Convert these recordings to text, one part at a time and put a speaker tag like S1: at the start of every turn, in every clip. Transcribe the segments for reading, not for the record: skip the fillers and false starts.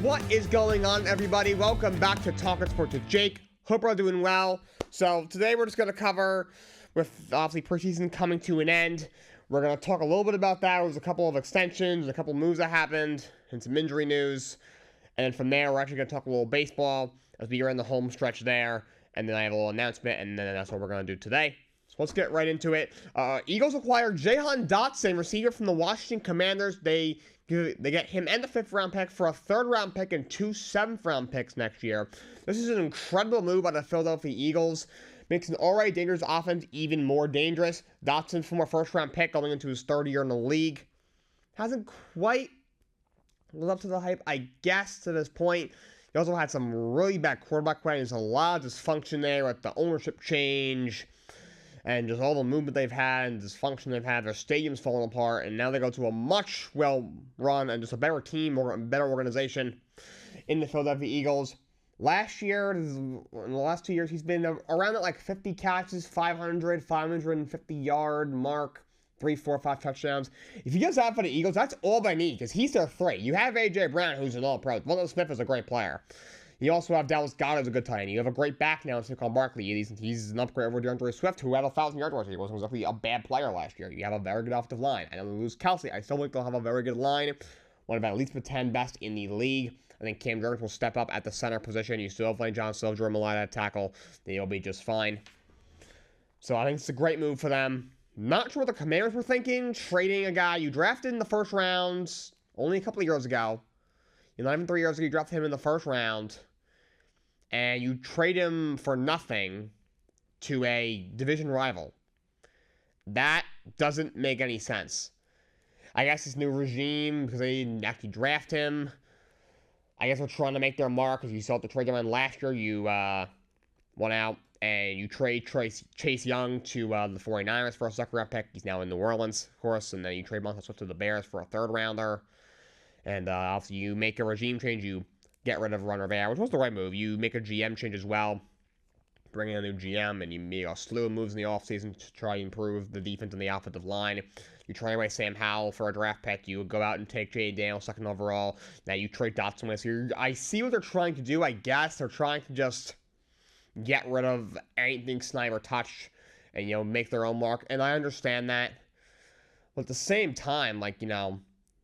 S1: What is going on, everybody? Welcome back to Talkin Sports with Jake. Hope we're all doing well. So today we're just going to cover, with obviously preseason coming to an end, we're going to talk a little bit about that. There's a couple of extensions, a couple of moves that happened, and some injury news. And then from there, we're actually going to talk a little baseball as we are in the home stretch there. And then I have a little announcement, and then that's what we're going to do today. So let's get right into it. Eagles acquired Jahan Dotson, receiver from the Washington Commanders. They get him and the 5th round pick for a 3rd round pick and 2 7th round picks next year. This is an incredible move by the Philadelphia Eagles. Makes an already dangerous offense even more dangerous. Dotson, from a 1st round pick going into his 3rd year in the league, hasn't quite lived up to the hype, I guess, to this point. He also had some really bad quarterback play. There's a lot of dysfunction there with the ownership change and just all the movement they've had and dysfunction they've had. Their stadium's falling apart, and now they go to a much well-run and just a better team or a better organization in the Philadelphia Eagles. Last year, in the last 2 years, he's been around at like 50 catches, 550-yard mark, 3, 4, 5 touchdowns. If he does that for the Eagles, that's all they need, because he's their 3. You have A.J. Brown, who's an all-pro. Devonta Smith is a great player. You also have Dallas Goedert, who's a good tight end. You have a great back now in Saquon Barkley. He's an upgrade over DeAndre Swift, who had 1,000 yards last year. He wasn't exactly a bad player last year. You have a very good offensive line. I know they lose Kelsey. I still think they'll have a very good line. One of at least the 10 best in the league. I think Cam Jordan will step up at the center position. You still have Lane Johnson, Jerome Malata at tackle. They'll be just fine. So I think it's a great move for them. Not sure what the Commanders were thinking, trading a guy you drafted in the 1st round only a couple of years ago. Not even 3 years ago, you drafted him in the 1st round. And you trade him for nothing to a division rival. That doesn't make any sense. I guess this new regime, because they didn't actually draft him, I guess they're trying to make their mark. As you saw at the trade deadline last year, you went out and you trade Chase Young to the 49ers for a 2nd round pick. He's now in New Orleans, of course. And then you trade Montez Swift to the Bears for a 3rd rounder. And obviously you make a regime change. You get rid of Ron Rivera, which was the right move. You make a GM change as well, bring in a new GM, and you make a slew of moves in the offseason to try and improve the defense and the offensive line. You trade away Sam Howell for a draft pick. You go out and take J.D. Daniels 2nd overall. Now you trade Dotson with. So I see what they're trying to do, I guess. They're trying to just get rid of anything Snyder touched and, make their own mark. And I understand that. But at the same time,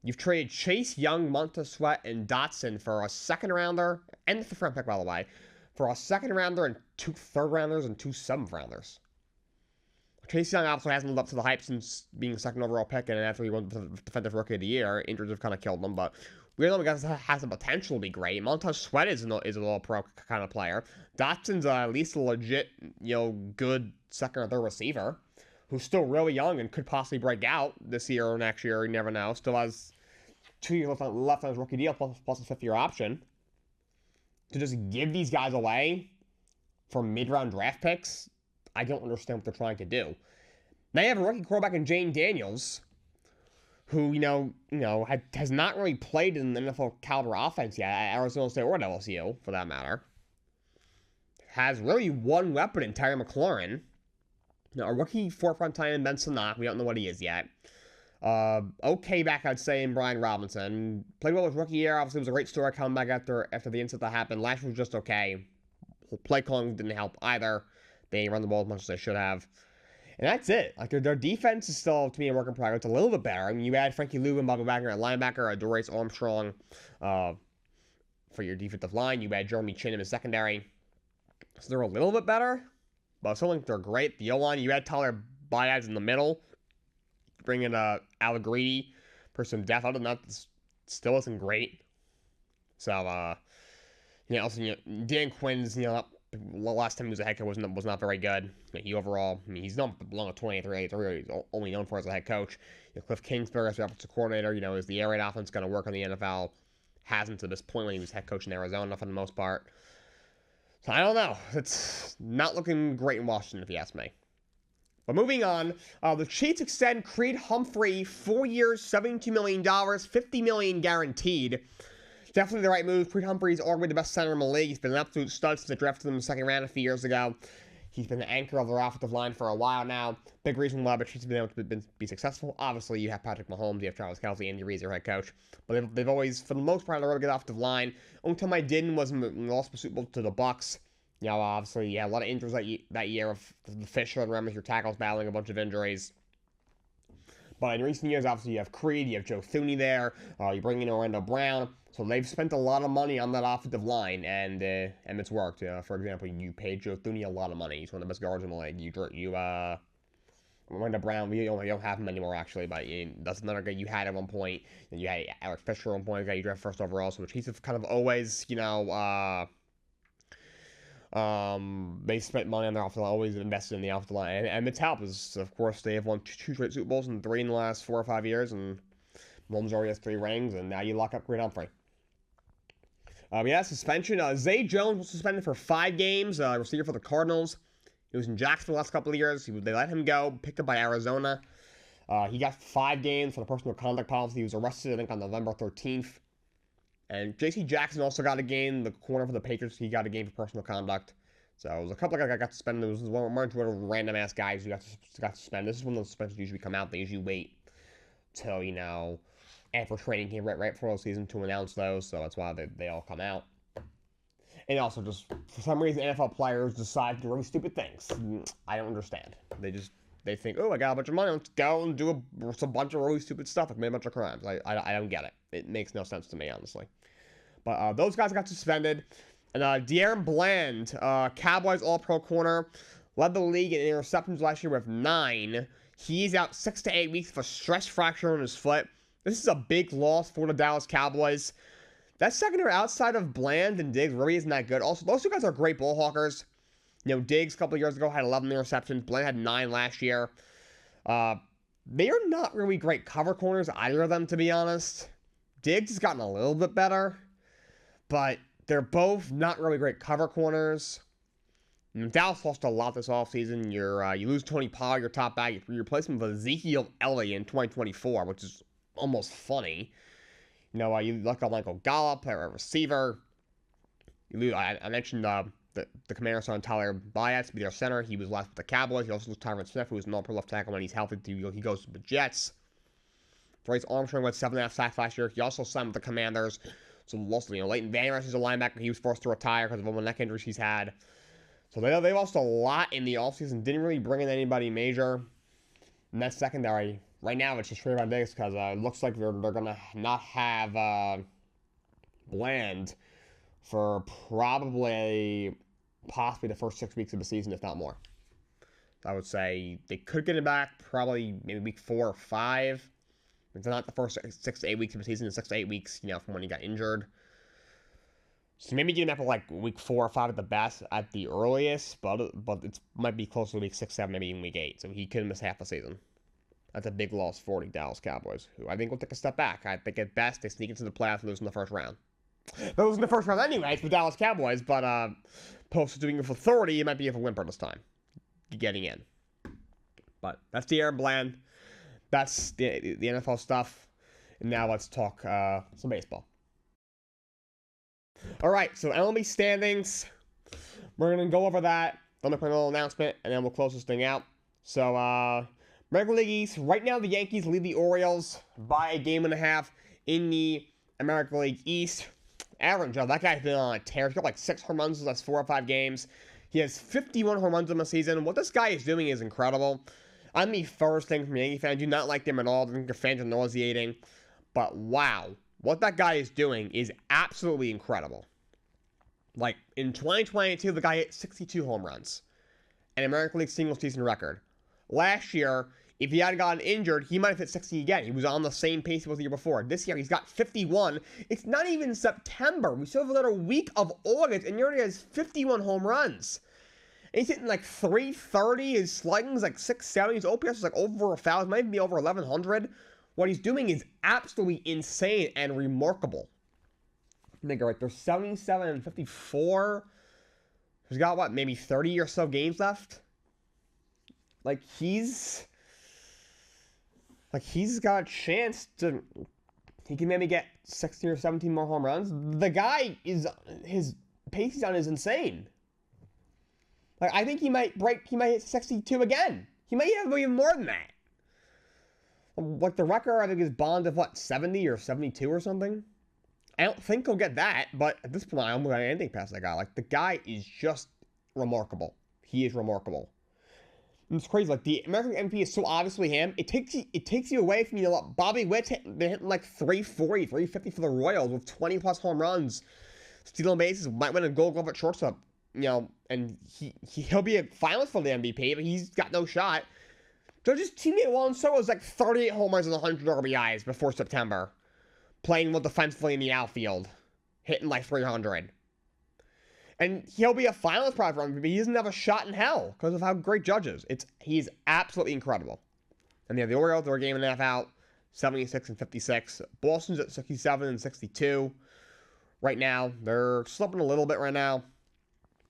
S1: you've traded Chase Young, Montez Sweat, and Dotson for a 2nd rounder, and the 5th round pick, by the way, for a 2nd rounder and 2 3rd rounders and 2 7th rounders. Chase Young obviously hasn't lived up to the hype since being a 2nd overall pick, and after he won the Defensive Rookie of the Year, injuries have kind of killed him, but we know the guy has the potential to be great. Montez Sweat is a little pro kind of player. Dotson's at least a legit, good 2nd or 3rd receiver, who's still really young and could possibly break out this year or next year. You never know. Still has 2 years left on his rookie deal, plus a 5th-year option. To just give these guys away for mid-round draft picks, I don't understand what they're trying to do. Now you have a rookie quarterback in J.D. Daniels, who, has not really played in the NFL caliber offense yet, at Arizona State or at LSU, for that matter. Has really one weapon in Terry McLaurin. A rookie 4th round tight end, Ben Sinnott. We don't know what he is yet. Okay back, I'd say, in Brian Robinson. Played well with rookie year. Obviously, it was a great story coming back after the incident that happened. Last year was just okay. Play calling didn't help either. They didn't run the ball as much as they should have. And that's it. Their defense is still, to me, a work in progress. It's a little bit better. I mean, you add Frankie Lou and Bobby Wagner at linebacker, Dorace Armstrong for your defensive line. You add Jeremy Chin in the secondary. So they're a little bit better, but I still think they're great. The O-line, you add Tyler Baez in the middle. Bring in Allegridi for some depth. Other than that, this still isn't great. So, also, Dan Quinn's, last time he was a head coach was not very good. He overall, he's not belong at 23. He's only known for as a head coach. Cliff Kingsbury as the offensive coordinator, is the air raid offense going to work in the NFL? Hasn't to this point when he was head coach in Arizona for the most part. So I don't know. It's not looking great in Washington, if you ask me. But moving on, the Chiefs extend Creed Humphrey 4 years, $72 million, $50 million guaranteed. Definitely the right move. Creed Humphrey is arguably the best center in the league. He's been an absolute stud since they drafted him in the 2nd round a few years ago. He's been the anchor of their offensive line for a while now. Big reason why Patrice's been able to be successful. Obviously, you have Patrick Mahomes, you have Travis Kelce, Andy Reid's your head coach. But they've always, for the most part, had a really good offensive line. Only time I didn't was when we lost the Super Bowl to the Bucs. You know, obviously, yeah, a lot of injuries that year of the Fisher and Remmers, your tackles battling a bunch of injuries. But in recent years, obviously, you have Creed, you have Joe Thuney there, you bring in Orlando Brown. So they've spent a lot of money on that offensive line, and it's worked. For example, you paid Joe Thuney a lot of money. He's one of the best guards in the league. Orlando Brown, we don't have him anymore, actually, but that's another guy you had at one point. And you had Alex Fisher at one point, a guy you drafted first overall, so which he's kind of always, they spent money on their offensive line, always invested in the offensive line. And it's helped is, of course, they have won two straight Super Bowls and 3 in the last 4 or 5 years, and Mahomes already has 3 rings, and now you lock up Creed Humphrey. Suspension. Zay Jones was suspended for 5 games, receiver for the Cardinals. He was in Jacksonville the last couple of years. They let him go, picked up by Arizona. He got 5 games for the personal conduct policy. He was arrested, I think, on November 13th. And J.C. Jackson also got a game, the corner for the Patriots. He got a game for personal conduct. So it was a couple of guys that got suspended. It was one of random-ass guys who got suspended. This is when those suspensions usually come out. They usually wait till, after training camp right before the season to announce those. So that's why they all come out. And also, just for some reason, NFL players decide to do really stupid things. I don't understand. They think, oh, I got a bunch of money. Let's go and do a bunch of really stupid stuff, like commit a bunch of crimes. I don't get it. It makes no sense to me, honestly. But those guys got suspended. And De'Aaron Bland, Cowboys All-Pro corner, led the league in interceptions last year with 9. He's out 6 to 8 weeks with a stress fracture on his foot. This is a big loss for the Dallas Cowboys. That secondary outside of Bland and Diggs really isn't that good. Also, those 2 guys are great ball hawkers. Diggs a couple of years ago had 11 interceptions. Bland had 9 last year. They are not really great cover corners, either of them, to be honest. Diggs has gotten a little bit better, but they're both not really great cover corners. Dallas lost a lot this offseason. You lose Tony Pollard, your top back. You replace him with Ezekiel Elliott in 2024, which is almost funny. You look at Michael Gallup, a receiver. I mentioned the Commanders on Tyler Byas to be their center. He was last with the Cowboys. He also loses Tyron Smith, who is an all-pro left tackle when he's healthy. He goes to the Jets. Bryce Armstrong went 7.5 sacks last year. He also signed with the Commanders. So Leighton Van Ness is a linebacker. He was forced to retire because of all the neck injuries he's had. So they lost a lot in the offseason. Didn't really bring in anybody major. And that secondary, right now, it's just Trayvon Diggs because it looks like they're going to not have Bland for possibly the first 6 weeks of the season, if not more. I would say they could get him back probably maybe week 4 or 5. It's not the first 6 to 8 weeks of the season. It's 6 to 8 weeks, from when he got injured. So maybe get him back for like week 4 or 5 at the best, at the earliest. But it might be closer to week 6, 7, maybe even week 8. So he could miss half the season. That's a big loss for the Dallas Cowboys, who I think will take a step back. I think at best they sneak into the playoffs and lose in the first round. They'll lose in the first round anyway for the Dallas Cowboys, but post doing it for 30, it might be a whimper this time, getting in. But that's De'Aaron Bland. That's the NFL stuff. And now let's talk some baseball. All right, so MLB standings. We're going to go over that. I'll make my little announcement, and then we'll close this thing out. So, American League East. Right now, the Yankees lead the Orioles by 1.5 games in the American League East. Aaron Judge, that guy's been on a tear. He's got like 6 home runs in the last 4 or 5 games. He has 51 home runs in the season. What this guy is doing is incredible. I'm the first thing from Yankee fans. I do not like them at all. I think the fans are nauseating. But wow, what that guy is doing is absolutely incredible. Like, in 2022, the guy hit 62 home runs. An American League single season record. Last year, if he hadn't gotten injured, he might have hit 60 again. He was on the same pace he was the year before. This year, he's got 51. It's not even September. We still have another week of August, and he already has 51 home runs. And he's hitting like 330. His slugging's like 670. His OPS is like over 1,000. Might even be over 1,100. What he's doing is absolutely insane and remarkable. I think, right, there's 77 and 54. He's got, what, maybe 30 or so games left? He's got a chance to... He can maybe get 16 or 17 more home runs. The guy is... His pace he's on is insane. Like, I think he might hit 62 again. He might have even more than that. Like, the record, I think, is Bond of, what, 70 or 72 or something? I don't think he'll get that, but at this point, I'm going to anything past that guy. Like, the guy is just remarkable. He is remarkable. And it's crazy. Like, the American MVP is so obviously him. It takes you away from, Bobby Witt's been hitting like 340, 350 for the Royals with 20-plus home runs. Stealing bases, might win a Gold Glove at shortstop. And he'll be a finalist for the MVP, but he's got no shot. Judge's teammate Juan Soto was like 38 homers and 100 RBIs before September, playing well defensively in the outfield, hitting like 300. And he'll be a finalist probably for MVP. He doesn't have a shot in hell because of how great Judge is. He's absolutely incredible. And the Orioles are a game and a half out, 76 and 56. Boston's at 67 and 62. Right now, they're slipping a little bit right now.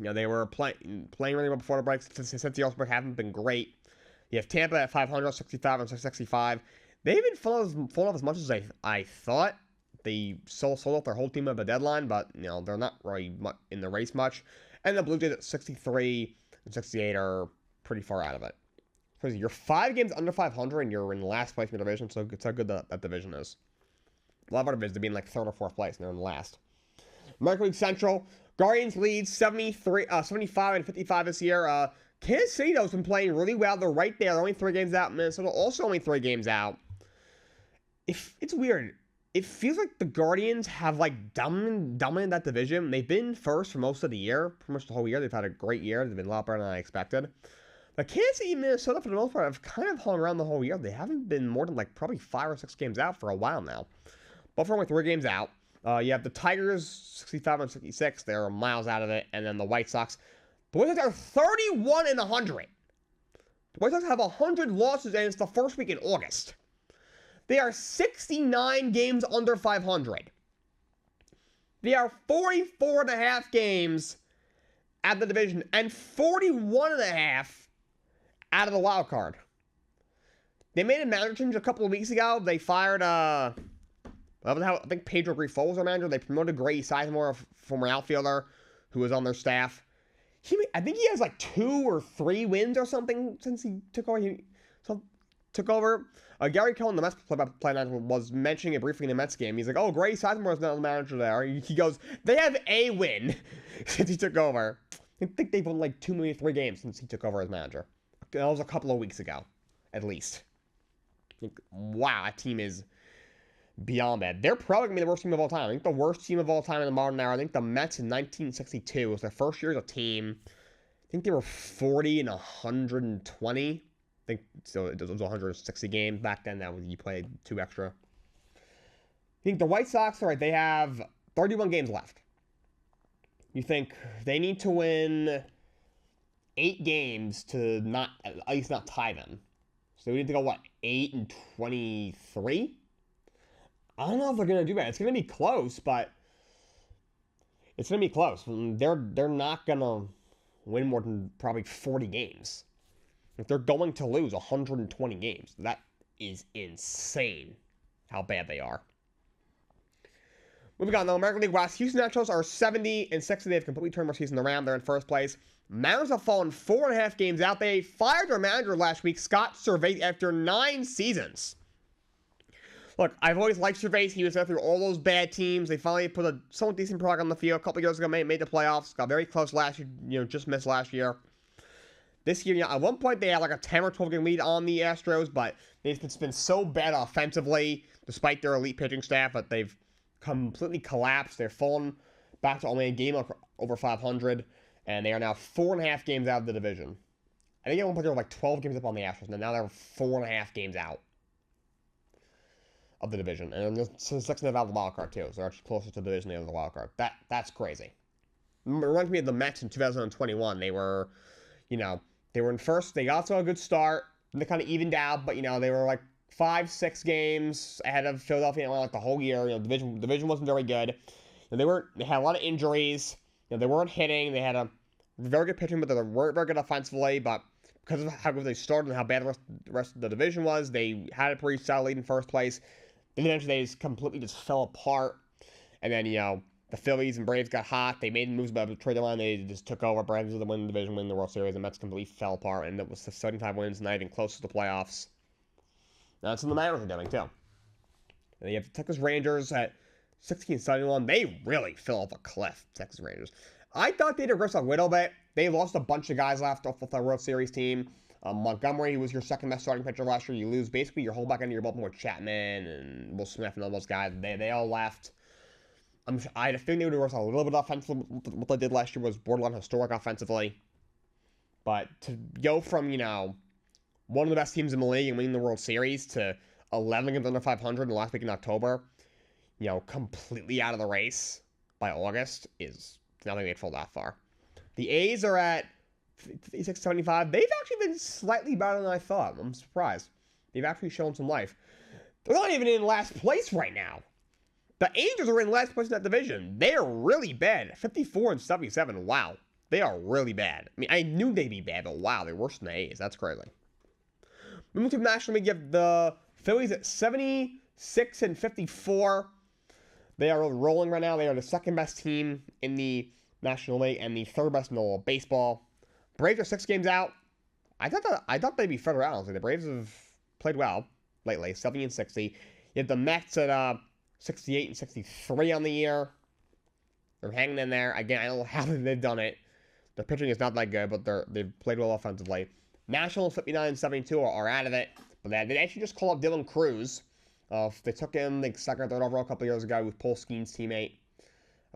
S1: They were playing really well before the break. Since the All-Star break haven't been great. You have Tampa at 500, 65 and 65. They haven't fallen off as much as I thought. They sold off their whole team at the deadline, but they're not really in the race much. And the Blue Jays at 63 and 68 are pretty far out of it. So you're 5 games under 500 and you're in last place in the division, so it's how good that division is. A lot of other divisions have been like 3rd or 4th place, and they're in last. American League Central, Guardians lead 75 and 55 this year. Kansas City, though, has been playing really well. They're right there. They're only 3 games out. Minnesota also only 3 games out. It's weird. It feels like the Guardians have, like, dominated that division. They've been first for most of the year. Pretty much the whole year. They've had a great year. They've been a lot better than I expected. But Kansas City and Minnesota, for the most part, have kind of hung around the whole year. They haven't been more than, like, probably 5 or 6 games out for a while now. But for only 3 games out. You have the Tigers, 65 and 66. They're miles out of it. And then the White Sox. The White Sox are 31 and 100. The White Sox have 100 losses, and it's the first week in August. They are 69 games under 500. They are 44 and a half games out of the division and 41 and a half out of the wild card. They made a manager change a couple of weeks ago. They fired, I think Pedro Grifol was their manager. They promoted Grady Sizemore, a former outfielder who was on their staff. I think he has like 2 or 3 wins or something since he took over. Gary Cohen, the Mets play manager, was mentioning it briefly in the Mets game. He's like, "Oh, Grady Sizemore is not the manager there." He goes, "They have a win since he took over." I think they've won like 2, maybe 3 games since he took over as manager. That was a couple of weeks ago, at least. Wow, that team is beyond bad. They're probably going to be the worst team of all time. I think the worst team of all time in the modern era. I think the Mets in 1962 was their first year as a team. I think they were 40 and 120. I think so. It was 160 games back then. That was you played 2 extra. I think the White Sox, all right, they have 31 games left. You think they need to win 8 games to at least not tie them. So we need to go, 8 and 23? I don't know if they're going to do that. It's going to be close, but it's going to be close. They're not going to win more than probably 40 games. If they're going to lose 120 games, that is insane how bad they are. Moving on, the American League West, Houston Astros are 70 and 60. They've completely turned their season around. They're in first place. Mariners have fallen 4.5 games out. They fired their manager last week, Scott Servais, after 9 seasons. Look, I've always liked Servais. He was there through all those bad teams. They finally put a somewhat decent product on the field. A couple years ago, made the playoffs. Got very close last year, just missed last year. This year, at one point, they had like a 10 or 12 game lead on the Astros, but it's been so bad offensively, despite their elite pitching staff, that they've completely collapsed. They're fallen back to only a game over 500, and they are now 4.5 games out of the division. I think at one point they were like 12 games up on the Astros, and now they're 4.5 games out of the division. And they're 6.5 out of the wild card, too, so they're actually closer to the division than the wild card. That's crazy. It reminds me of the Mets in 2021. They were, they were in first. They got to a good start. And they kind of evened out, but, they were like 5-6 games ahead of Philadelphia like the whole year. Division wasn't very good. They had a lot of injuries. They weren't hitting. They had a very good pitching, but they weren't very good offensively. But because of how good they started and how bad the rest of the division was, they had a pretty solid lead in first place. Then eventually they completely fell apart. And then, the Phillies and Braves got hot. They made moves about the trade line. They just took over. Braves were the win the division, win the World Series. The Mets completely fell apart, and it was 75 wins, not even close to the playoffs. That's what the Mariners are doing, too. And you have the Texas Rangers at 16-71. They really fell off a cliff, Texas Rangers. I thought they'd regress a little bit. They lost a bunch of guys left off of the World Series team. Montgomery was your second best starting pitcher last year. You lose basically your whole back end of your bullpen with Chapman and Will Smith and all those guys. They all left. I had a feeling they would regress a little bit offensively. What they did last year was borderline historic offensively. But to go from, one of the best teams in the league and winning the World Series to 11 games under 500 in the last week in October, completely out of the race by August is nothing they'd fall that far. The A's are at 56-75. They've actually been slightly better than I thought. I'm surprised. They've actually shown some life. They're not even in last place right now. The Angels are in last place in that division. They are really bad. 54-77. Wow. They are really bad. I mean, I knew they'd be bad, but wow, they're worse than the A's. That's crazy. Moving to the National League, you have the Phillies at 76-54. They are rolling right now. They are the second best team in the National League and the third best in all of baseball. Braves are 6 games out. I thought they'd be further out. The Braves have played well lately, 70-60. You have the Mets at 68-63 on the year. They're hanging in there. Again, I don't know how they've done it. Their pitching is not that good, but they've played well offensively. Nationals 59-72 are out of it, but they actually just called up Dylan Cruz. They took him the second or third overall a couple years ago with Paul Skeen's teammate.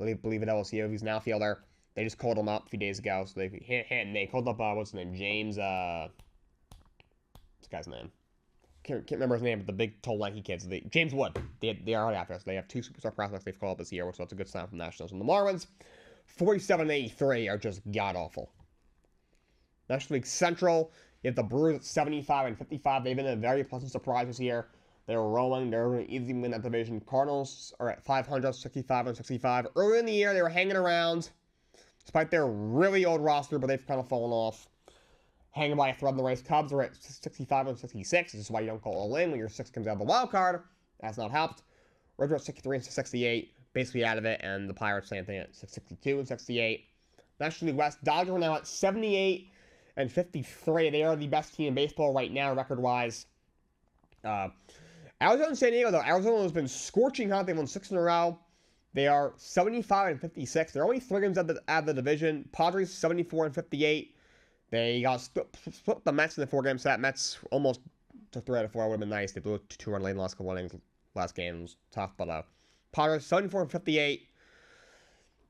S1: I believe at LSU. He's an outfielder. They just called him up a few days ago. So they called up, what's his name? James, this guy's name. Can't remember his name, but the big, tall, lanky kids. James Wood. They are after us. They have 2 superstar prospects they've called up this year, so that's a good sign from the Nationals. And the Marlins, 47-83, are just god-awful. National League Central, you have the Brewers at 75-55. They've been a very pleasant surprise this year. They're rolling. They're going to easily win that division. Cardinals are at 500, 65-65. Early in the year, they were hanging around, despite their really old roster, but they've kind of fallen off. Hanging by a thread in the race. Cubs are at 65-66. This is why you don't go all in when your 6 comes out of the wild card. That's not helped. Reds are at 63-68, basically out of it, and the Pirates same thing at 62-68. National League West, Dodgers are now at 78-53. They are the best team in baseball right now, record-wise. Arizona and San Diego, though. Arizona has been scorching hot. They've won 6 in a row. They are 75-56. They're only 3 games out of the division. Padres 74-58. They got split the Mets in the 4-game set. Mets almost took 3 out of 4. Would have been nice. They blew a 2-run lead in the last couple innings. Last game was tough, but Padres 74-58.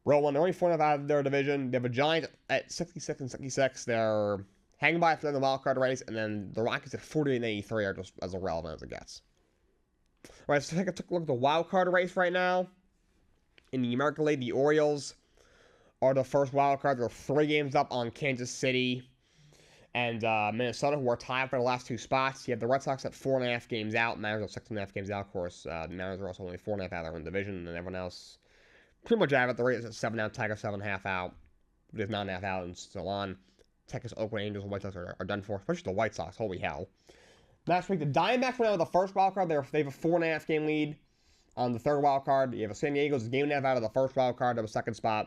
S1: Rolling. They're only 4 out of their division. They have a Giants at 66-66. They're hanging by for the wild card race, and then the Rockies at 48-83 are just as irrelevant as it gets. All right, so take a look at the wild card race right now. In the American League, the Orioles are the first wild card. They're 3 games up on Kansas City and Minnesota, who are tied for the last 2 spots. You have the Red Sox at 4.5 games out. Mariners are 6.5 games out, of course. The Mariners are also only 4.5 out of their own division, and everyone else pretty much out of it. The Rays at 7 out, Tigers 7.5 out. There's 9.5 out, and so on. Texas, Oakland Angels, and White Sox are done for, especially the White Sox. Holy hell. Last week, the Diamondbacks went out with the first wild card. They have a 4.5 game lead on the third wild card. You have a San Diego's a game and a half out of the first wild card to the second spot.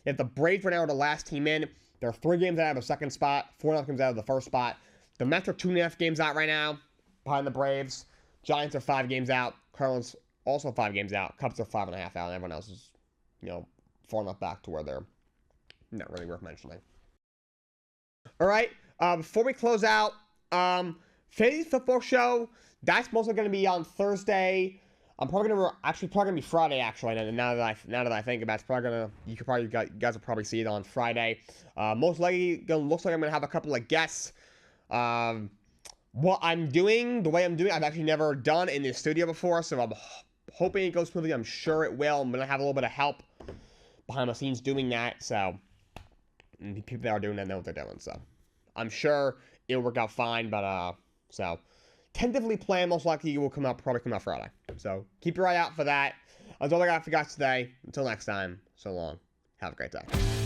S1: You have the Braves right now are the last team in. They're 3 games out of the second spot, 4.5 games out of the first spot. The Mets are 2.5 games out right now behind the Braves. Giants are 5 games out. Cardinals also 5 games out. Cubs are 5.5 out, and everyone else is, far enough back to where they're not really worth mentioning. All right, before we close out, Fantasy Football Show, that's mostly going to be on Thursday. I'm probably gonna be Friday. Actually, and now that I think about it, it's probably you guys will probably see it on Friday. Most likely, looks like I'm gonna have a couple of guests. What I'm doing, the way I'm doing, I've actually never done in this studio before, so I'm hoping it goes smoothly. I'm sure it will. I'm gonna have a little bit of help behind the scenes doing that. So the people that are doing that know what they're doing. So I'm sure it'll work out fine. But so. Tentatively planned, most likely will probably come out Friday. So keep your eye out for that. That's all I got for you guys today. Until next time, so long. Have a great day.